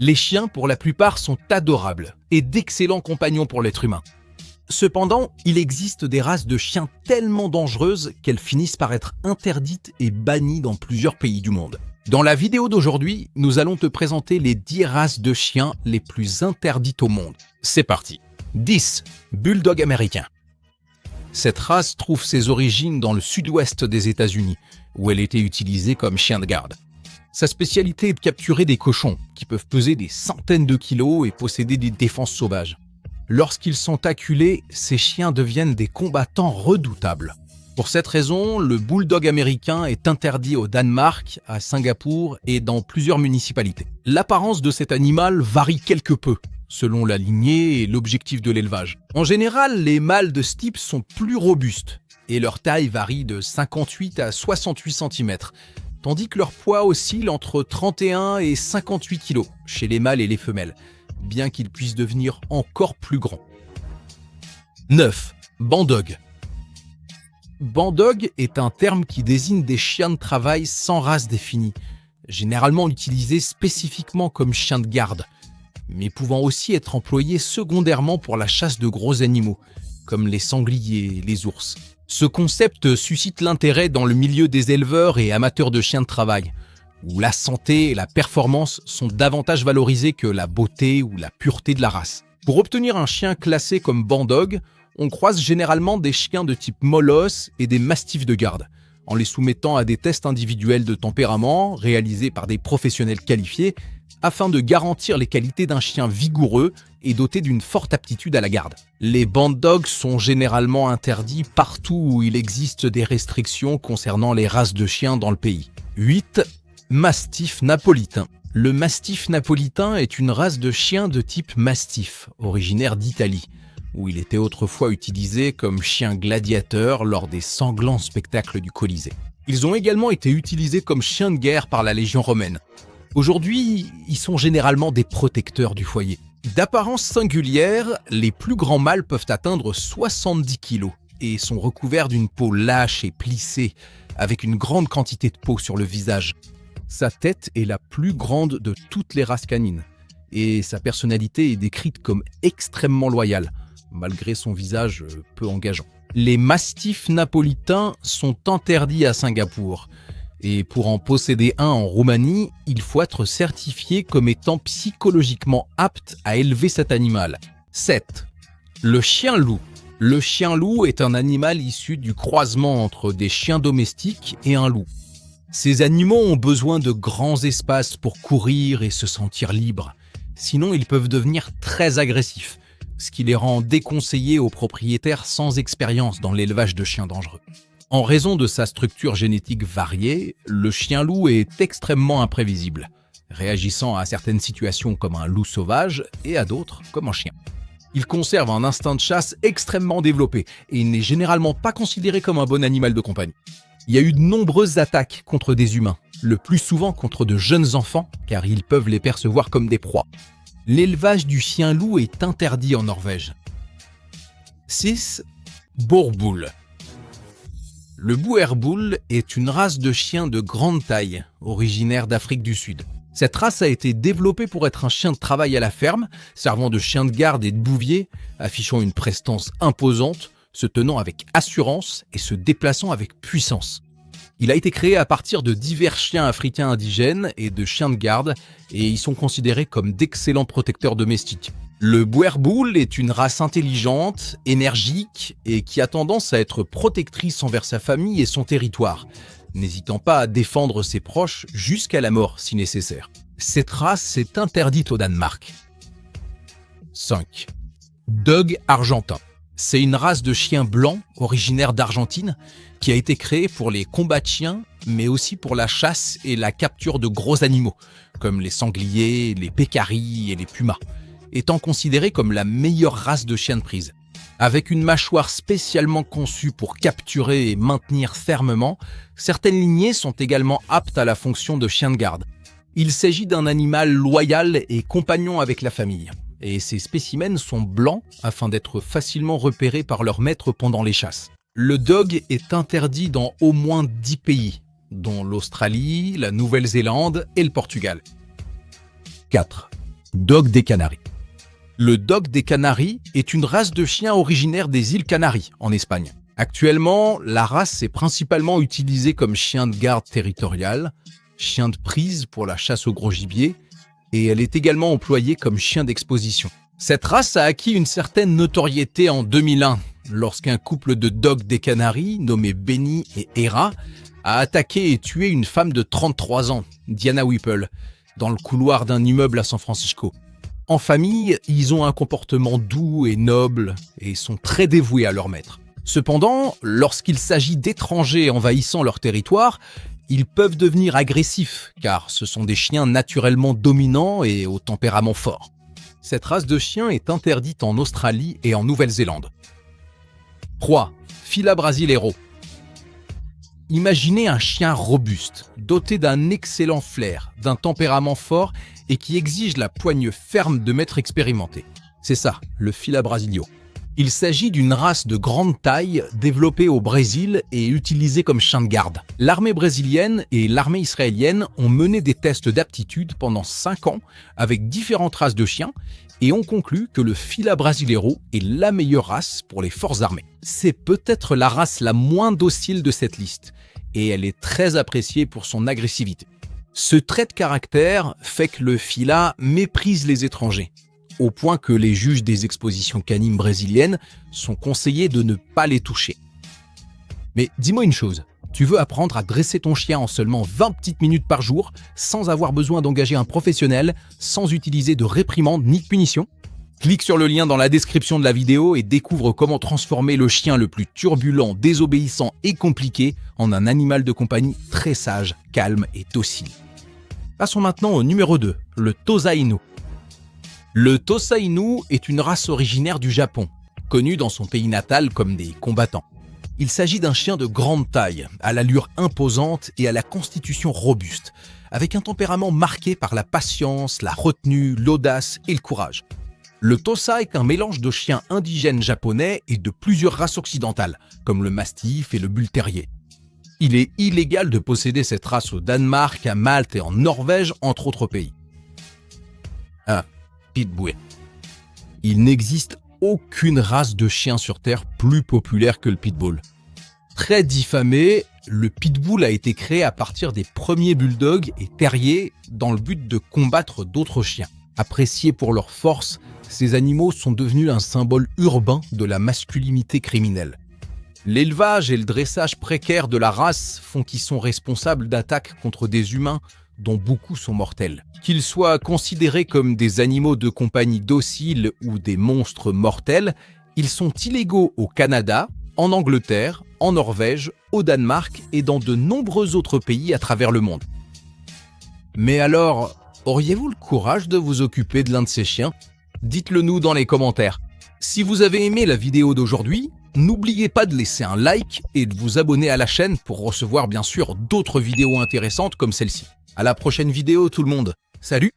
Les chiens, pour la plupart, sont adorables et d'excellents compagnons pour l'être humain. Cependant, il existe des races de chiens tellement dangereuses qu'elles finissent par être interdites et bannies dans plusieurs pays du monde. Dans la vidéo d'aujourd'hui, nous allons te présenter les 10 races de chiens les plus interdites au monde. C'est parti. 10. Bulldog américain. Cette race trouve ses origines dans le sud-ouest des États-Unis, où elle était utilisée comme chien de garde. Sa spécialité est de capturer des cochons, qui peuvent peser des centaines de kilos et posséder des défenses sauvages. Lorsqu'ils sont acculés, ces chiens deviennent des combattants redoutables. Pour cette raison, le bulldog américain est interdit au Danemark, à Singapour et dans plusieurs municipalités. L'apparence de cet animal varie quelque peu, selon la lignée et l'objectif de l'élevage. En général, les mâles de ce type sont plus robustes, et leur taille varie de 58 à 68 cm, tandis que leur poids oscille entre 31 et 58 kg chez les mâles et les femelles, bien qu'ils puissent devenir encore plus grands. 9. Bandog. Bandog est un terme qui désigne des chiens de travail sans race définie, généralement utilisés spécifiquement comme chiens de garde, mais pouvant aussi être employés secondairement pour la chasse de gros animaux, comme les sangliers et les ours. Ce concept suscite l'intérêt dans le milieu des éleveurs et amateurs de chiens de travail, où la santé et la performance sont davantage valorisées que la beauté ou la pureté de la race. Pour obtenir un chien classé comme bandog, on croise généralement des chiens de type molosse et des mastifs de garde, en les soumettant à des tests individuels de tempérament réalisés par des professionnels qualifiés afin de garantir les qualités d'un chien vigoureux et doté d'une forte aptitude à la garde. Les bandogs sont généralement interdits partout où il existe des restrictions concernant les races de chiens dans le pays. 8. Mastif napolitain. Le mastif napolitain est une race de chien de type mastif, originaire d'Italie, où il était autrefois utilisé comme chien gladiateur lors des sanglants spectacles du Colisée. Ils ont également été utilisés comme chiens de guerre par la Légion romaine. Aujourd'hui, ils sont généralement des protecteurs du foyer. D'apparence singulière, les plus grands mâles peuvent atteindre 70 kg et sont recouverts d'une peau lâche et plissée, avec une grande quantité de peau sur le visage. Sa tête est la plus grande de toutes les races canines, et sa personnalité est décrite comme extrêmement loyale, malgré son visage peu engageant. Les mastifs napolitains sont interdits à Singapour, et pour en posséder un en Roumanie, il faut être certifié comme étant psychologiquement apte à élever cet animal. 7. Le chien-loup. Le chien-loup est un animal issu du croisement entre des chiens domestiques et un loup. Ces animaux ont besoin de grands espaces pour courir et se sentir libres. Sinon, ils peuvent devenir très agressifs, ce qui les rend déconseillés aux propriétaires sans expérience dans l'élevage de chiens dangereux. En raison de sa structure génétique variée, le chien-loup est extrêmement imprévisible, réagissant à certaines situations comme un loup sauvage et à d'autres comme un chien. Il conserve un instinct de chasse extrêmement développé et il n'est généralement pas considéré comme un bon animal de compagnie. Il y a eu de nombreuses attaques contre des humains, le plus souvent contre de jeunes enfants, car ils peuvent les percevoir comme des proies. L'élevage du chien-loup est interdit en Norvège. 6. Boerboel. Le Boerboel est une race de chien de grande taille, originaire d'Afrique du Sud. Cette race a été développée pour être un chien de travail à la ferme, servant de chien de garde et de bouvier, affichant une prestance imposante, se tenant avec assurance et se déplaçant avec puissance. Il a été créé à partir de divers chiens africains indigènes et de chiens de garde, et ils sont considérés comme d'excellents protecteurs domestiques. Le Boerboel est une race intelligente, énergique et qui a tendance à être protectrice envers sa famille et son territoire, n'hésitant pas à défendre ses proches jusqu'à la mort si nécessaire. Cette race est interdite au Danemark. 5. Dogue argentin. C'est une race de chiens blancs originaire d'Argentine qui a été créée pour les combats de chiens, mais aussi pour la chasse et la capture de gros animaux, comme les sangliers, les pécaris et les pumas, étant considérée comme la meilleure race de chien de prise. Avec une mâchoire spécialement conçue pour capturer et maintenir fermement, certaines lignées sont également aptes à la fonction de chien de garde. Il s'agit d'un animal loyal et compagnon avec la famille, et ces spécimens sont blancs afin d'être facilement repérés par leur maître pendant les chasses. Le dog est interdit dans au moins 10 pays, dont l'Australie, la Nouvelle-Zélande et le Portugal. 4. Dog des Canaries. Le Dog des Canaries est une race de chien originaire des îles Canaries, en Espagne. Actuellement, la race est principalement utilisée comme chien de garde territorial, chien de prise pour la chasse au gros gibier, et elle est également employée comme chien d'exposition. Cette race a acquis une certaine notoriété en 2001, lorsqu'un couple de dogs des Canaries, nommés Benny et Hera, a attaqué et tué une femme de 33 ans, Diana Whipple, dans le couloir d'un immeuble à San Francisco. En famille, ils ont un comportement doux et noble et sont très dévoués à leur maître. Cependant, lorsqu'il s'agit d'étrangers envahissant leur territoire, ils peuvent devenir agressifs, car ce sont des chiens naturellement dominants et au tempérament fort. Cette race de chien est interdite en Australie et en Nouvelle-Zélande. 3. Fila Brasileiro. Imaginez un chien robuste, doté d'un excellent flair, d'un tempérament fort et qui exige la poigne ferme de maître expérimenté. C'est ça, le Fila Brasilio. Il s'agit d'une race de grande taille développée au Brésil et utilisée comme chien de garde. L'armée brésilienne et l'armée israélienne ont mené des tests d'aptitude pendant 5 ans avec différentes races de chiens et ont conclu que le Fila Brasileiro est la meilleure race pour les forces armées. C'est peut-être la race la moins docile de cette liste et elle est très appréciée pour son agressivité. Ce trait de caractère fait que le Fila méprise les étrangers, au point que les juges des expositions canines brésiliennes sont conseillés de ne pas les toucher. Mais dis-moi une chose, tu veux apprendre à dresser ton chien en seulement 20 petites minutes par jour, sans avoir besoin d'engager un professionnel, sans utiliser de réprimande ni de punition ? Clique sur le lien dans la description de la vidéo et découvre comment transformer le chien le plus turbulent, désobéissant et compliqué en un animal de compagnie très sage, calme et docile. Passons maintenant au numéro 2, le Tosa Inu. Le Tosa Inu est une race originaire du Japon, connue dans son pays natal comme des combattants. Il s'agit d'un chien de grande taille, à l'allure imposante et à la constitution robuste, avec un tempérament marqué par la patience, la retenue, l'audace et le courage. Le Tosa est un mélange de chiens indigènes japonais et de plusieurs races occidentales, comme le mastif et le bull terrier. Il est illégal de posséder cette race au Danemark, à Malte et en Norvège, entre autres pays. Pitbull. Il n'existe aucune race de chien sur Terre plus populaire que le pitbull. Très diffamé, le pitbull a été créé à partir des premiers bulldogs et terriers dans le but de combattre d'autres chiens. Appréciés pour leur force, ces animaux sont devenus un symbole urbain de la masculinité criminelle. L'élevage et le dressage précaire de la race font qu'ils sont responsables d'attaques contre des humains dont beaucoup sont mortels. Qu'ils soient considérés comme des animaux de compagnie dociles ou des monstres mortels, ils sont illégaux au Canada, en Angleterre, en Norvège, au Danemark et dans de nombreux autres pays à travers le monde. Mais alors, auriez-vous le courage de vous occuper de l'un de ces chiens ? Dites-le nous dans les commentaires. Si vous avez aimé la vidéo d'aujourd'hui, n'oubliez pas de laisser un like et de vous abonner à la chaîne pour recevoir bien sûr d'autres vidéos intéressantes comme celle-ci. À la prochaine vidéo tout le monde. Salut!